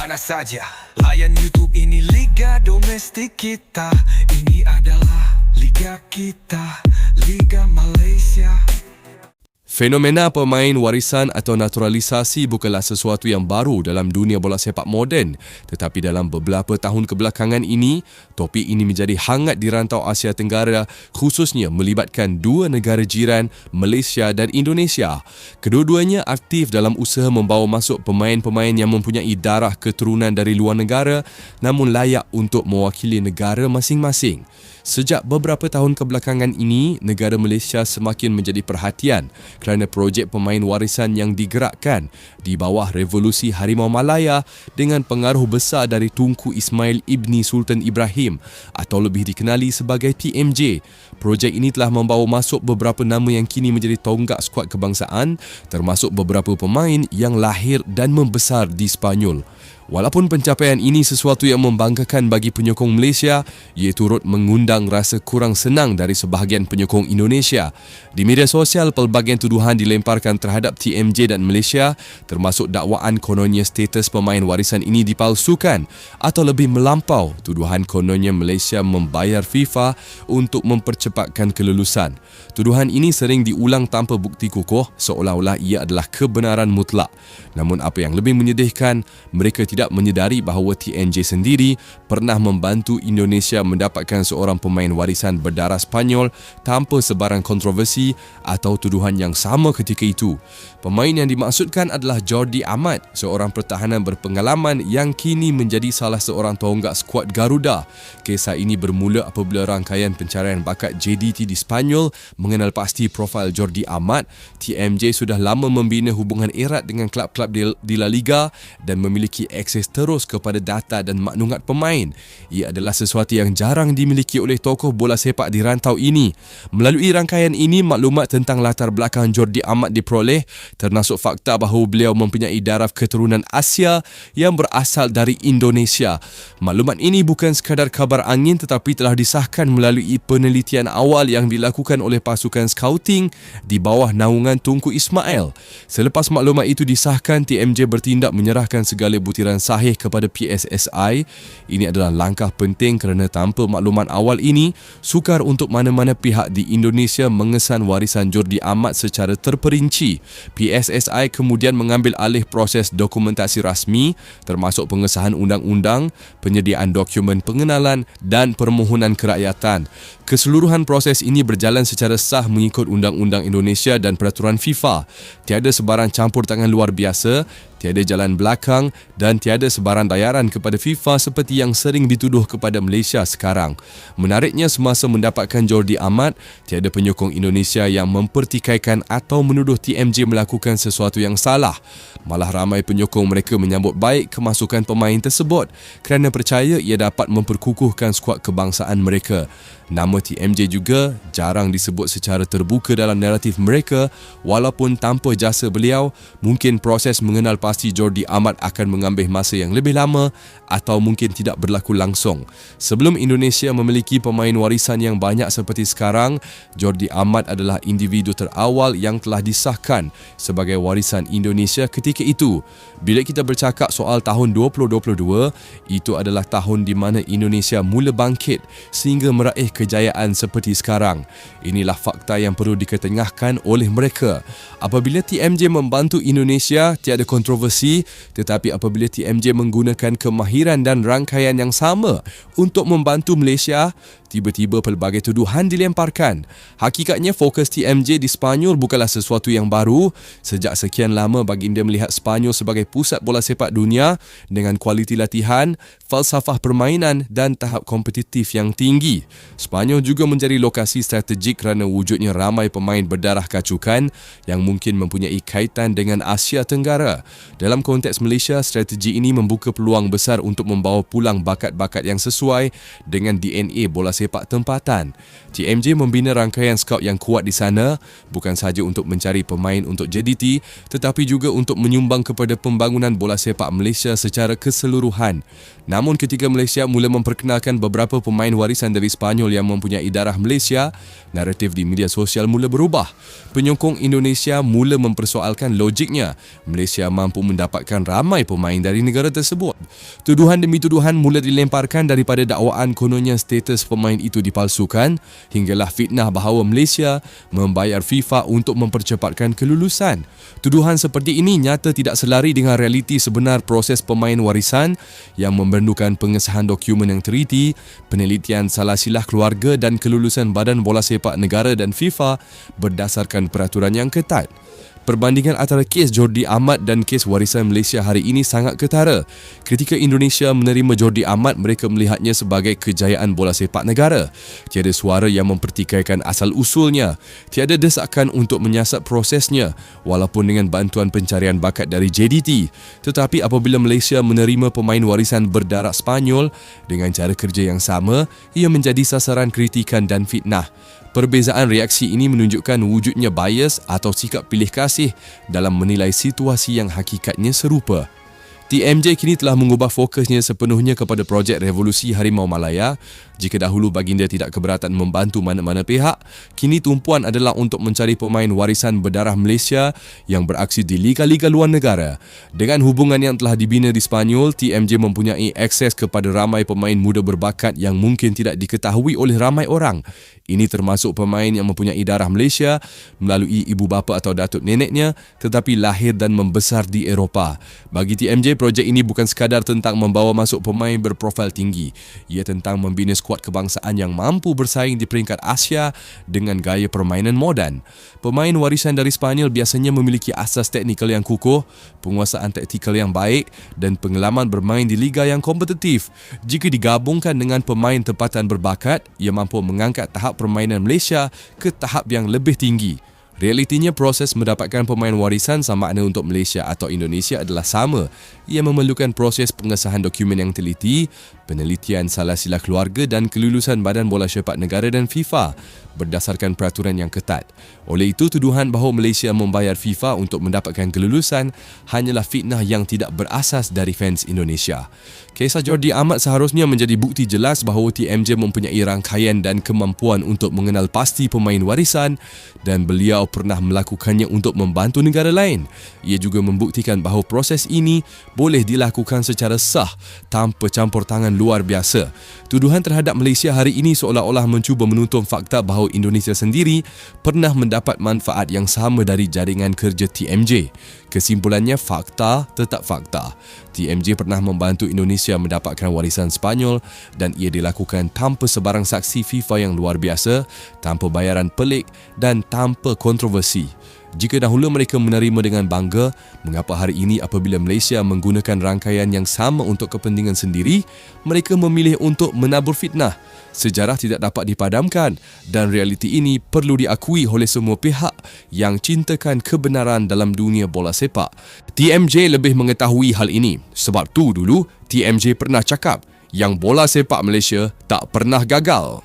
mana saja. Layan YouTube, ini Liga Domestik kita. Ini adalah Liga kita, Liga Malaysia. Fenomena pemain warisan atau naturalisasi bukanlah sesuatu yang baru dalam dunia bola sepak moden, tetapi dalam beberapa tahun kebelakangan ini, topik ini menjadi hangat di rantau Asia Tenggara, khususnya melibatkan dua negara jiran, Malaysia dan Indonesia. Kedua-duanya aktif dalam usaha membawa masuk pemain-pemain yang mempunyai darah keturunan dari luar negara namun layak untuk mewakili negara masing-masing. Sejak beberapa tahun kebelakangan ini, negara Malaysia semakin menjadi perhatian kerana projek pemain warisan yang digerakkan di bawah Revolusi Harimau Malaya dengan pengaruh besar dari Tunku Ismail Ibni Sultan Ibrahim atau lebih dikenali sebagai TMJ. Projek ini telah membawa masuk beberapa nama yang kini menjadi tonggak skuad kebangsaan, termasuk beberapa pemain yang lahir dan membesar di Sepanyol. Walaupun pencapaian ini sesuatu yang membanggakan bagi penyokong Malaysia, ia turut mengundang rasa kurang senang dari sebahagian penyokong Indonesia. Di media sosial, pelbagai tuduhan dilemparkan terhadap TMJ dan Malaysia, termasuk dakwaan kononnya status pemain warisan ini dipalsukan atau lebih melampau, tuduhan kononnya Malaysia membayar FIFA untuk mempercepatkan kelulusan. Tuduhan ini sering diulang tanpa bukti kukuh, seolah-olah ia adalah kebenaran mutlak. Namun apa yang lebih menyedihkan, mereka tidak menyedari bahawa TMJ sendiri pernah membantu Indonesia mendapatkan seorang pemain warisan berdarah Sepanyol tanpa sebarang kontroversi atau tuduhan yang sama ketika itu. Pemain yang dimaksudkan adalah Jordi Amat, seorang pertahanan berpengalaman yang kini menjadi salah seorang tonggak skuad Garuda. Kisah ini bermula apabila rangkaian pencarian bakat JDT di Sepanyol mengenal pasti profil Jordi Amat. TMJ sudah lama membina hubungan erat dengan klub-klub di La Liga dan memiliki akses terus kepada data dan maklumat pemain. Ia adalah sesuatu yang jarang dimiliki oleh tokoh bola sepak di rantau ini. Melalui rangkaian ini, maklumat tentang latar belakang Jordi Amat diperoleh, termasuk fakta bahawa beliau mempunyai darah keturunan Asia yang berasal dari Indonesia. Maklumat ini bukan sekadar kabar angin tetapi telah disahkan melalui penelitian awal yang dilakukan oleh pasukan scouting di bawah naungan Tunku Ismail. Selepas maklumat itu disahkan, TMJ bertindak menyerahkan segala butiran sahih kepada PSSI. Ini adalah langkah penting kerana tanpa maklumat awal ini, sukar untuk mana-mana pihak di Indonesia mengesan warisan Jordi Amat secara terperinci. PSSI kemudian mengambil alih proses dokumentasi rasmi termasuk pengesahan undang-undang, penyediaan dokumen pengenalan dan permohonan kerakyatan. Keseluruhan proses ini berjalan secara sah mengikut Undang-Undang Indonesia dan peraturan FIFA. Tiada sebarang campur tangan luar biasa, tiada jalan belakang dan tiada sebarang dayaran kepada FIFA seperti yang sering dituduh kepada Malaysia sekarang. Menariknya, semasa mendapatkan Jordi Amat, tiada penyokong Indonesia yang mempertikaikan atau menuduh TMJ melakukan sesuatu yang salah. Malah ramai penyokong mereka menyambut baik kemasukan pemain tersebut kerana percaya ia dapat memperkukuhkan skuad kebangsaan mereka. Nama TMJ juga jarang disebut secara terbuka dalam naratif mereka. Walaupun tanpa jasa beliau, mungkin proses mengenal pasti Jordi Amat akan mengambil masa yang lebih lama atau mungkin tidak berlaku langsung. Sebelum Indonesia memiliki pemain warisan yang banyak seperti sekarang, Jordi Amat adalah individu terawal yang telah disahkan sebagai warisan Indonesia ketika itu. Bila kita bercakap soal tahun 2022, itu adalah tahun di mana Indonesia mula bangkit sehingga meraih kejayaan seperti sekarang. Inilah fakta yang perlu diketengahkan oleh mereka. Apabila TMJ membantu Indonesia, tiada kontroversi, tetapi apabila TMJ menggunakan kemahiran dan rangkaian yang sama untuk membantu Malaysia, tiba-tiba pelbagai tuduhan dilemparkan. Hakikatnya fokus TMJ di Sepanyol bukanlah sesuatu yang baru. Sejak sekian lama baginda melihat Sepanyol sebagai pusat bola sepak dunia dengan kualiti latihan, falsafah permainan dan tahap kompetitif yang tinggi. Sepanyol juga menjadi lokasi strategik kerana wujudnya ramai pemain berdarah kacukan yang mungkin mempunyai kaitan dengan Asia Tenggara. Dalam konteks Malaysia, strategi ini membuka peluang besar untuk membawa pulang bakat-bakat yang sesuai dengan DNA bola sepak tempatan. TMJ membina rangkaian skaut yang kuat di sana, bukan sahaja untuk mencari pemain untuk JDT, tetapi juga untuk menyumbang kepada pembangunan bola sepak Malaysia secara keseluruhan. Namun ketika Malaysia mula memperkenalkan beberapa pemain warisan dari Sepanyol yang mempunyai darah Malaysia, naratif di media sosial mula berubah. Penyokong Indonesia mula mempersoalkan logiknya Malaysia mampu mendapatkan ramai pemain dari negara tersebut. Tuduhan demi tuduhan mula dilemparkan daripada dakwaan kononnya status pemain itu dipalsukan, hinggalah fitnah bahawa Malaysia membayar FIFA untuk mempercepatkan kelulusan. Tuduhan seperti ini nyata tidak selari dengan realiti sebenar proses pemain warisan yang memerlukan pengesahan dokumen yang teliti, penelitian salah silah keluarga dan kelulusan Badan Bola Sepak Negara dan FIFA berdasarkan peraturan yang ketat. Perbandingan antara kes Jordi Amat dan kes warisan Malaysia hari ini sangat ketara. Ketika Indonesia menerima Jordi Amat, mereka melihatnya sebagai kejayaan bola sepak negara. Tiada suara yang mempertikaikan asal-usulnya. Tiada desakan untuk menyiasat prosesnya, walaupun dengan bantuan pencarian bakat dari JDT. Tetapi apabila Malaysia menerima pemain warisan berdarah Sepanyol dengan cara kerja yang sama, ia menjadi sasaran kritikan dan fitnah. Perbezaan reaksi ini menunjukkan wujudnya bias atau sikap pilih kasih dalam menilai situasi yang hakikatnya serupa. TMJ kini telah mengubah fokusnya sepenuhnya kepada projek Revolusi Harimau Malaya. Jika dahulu baginda tidak keberatan membantu mana-mana pihak, kini tumpuan adalah untuk mencari pemain warisan berdarah Malaysia yang beraksi di liga-liga luar negara. Dengan hubungan yang telah dibina di Sepanyol, TMJ mempunyai akses kepada ramai pemain muda berbakat yang mungkin tidak diketahui oleh ramai orang. Ini termasuk pemain yang mempunyai darah Malaysia melalui ibu bapa atau datuk neneknya, tetapi lahir dan membesar di Eropah. Bagi TMJ, projek ini bukan sekadar tentang membawa masuk pemain berprofil tinggi. Ia tentang membina skuad kebangsaan yang mampu bersaing di peringkat Asia dengan gaya permainan moden. Pemain warisan dari Sepanyol biasanya memiliki asas teknikal yang kukuh, penguasaan taktikal yang baik dan pengalaman bermain di liga yang kompetitif. Jika digabungkan dengan pemain tempatan berbakat, ia mampu mengangkat tahap permainan Malaysia ke tahap yang lebih tinggi. Realitinya, proses mendapatkan pemain warisan sama ada untuk Malaysia atau Indonesia adalah sama. Ia memerlukan proses pengesahan dokumen yang teliti, penelitian salah silah keluarga dan kelulusan Badan Bola Sepak Negara dan FIFA berdasarkan peraturan yang ketat. Oleh itu, tuduhan bahawa Malaysia membayar FIFA untuk mendapatkan kelulusan hanyalah fitnah yang tidak berasas dari fans Indonesia. Kisah Jordi Amat seharusnya menjadi bukti jelas bahawa TMJ mempunyai rangkaian dan kemampuan untuk mengenal pasti pemain warisan dan beliau pernah melakukannya untuk membantu negara lain. Ia juga membuktikan bahawa proses ini boleh dilakukan secara sah tanpa campur tangan luar biasa. Tuduhan terhadap Malaysia hari ini seolah-olah mencuba menutup fakta bahawa Indonesia sendiri pernah mendapat manfaat yang sama dari jaringan kerja TMJ. Kesimpulannya, fakta tetap fakta. TMJ pernah membantu Indonesia mendapatkan warisan Sepanyol dan ia dilakukan tanpa sebarang saksi FIFA yang luar biasa, tanpa bayaran pelik dan tanpa kontroversi. Jika dahulu mereka menerima dengan bangga, mengapa hari ini apabila Malaysia menggunakan rangkaian yang sama untuk kepentingan sendiri, mereka memilih untuk menabur fitnah? Sejarah tidak dapat dipadamkan dan realiti ini perlu diakui oleh semua pihak yang cintakan kebenaran dalam dunia bola sepak. TMJ lebih mengetahui hal ini. Sebab tu dulu TMJ pernah cakap yang bola sepak Malaysia tak pernah gagal.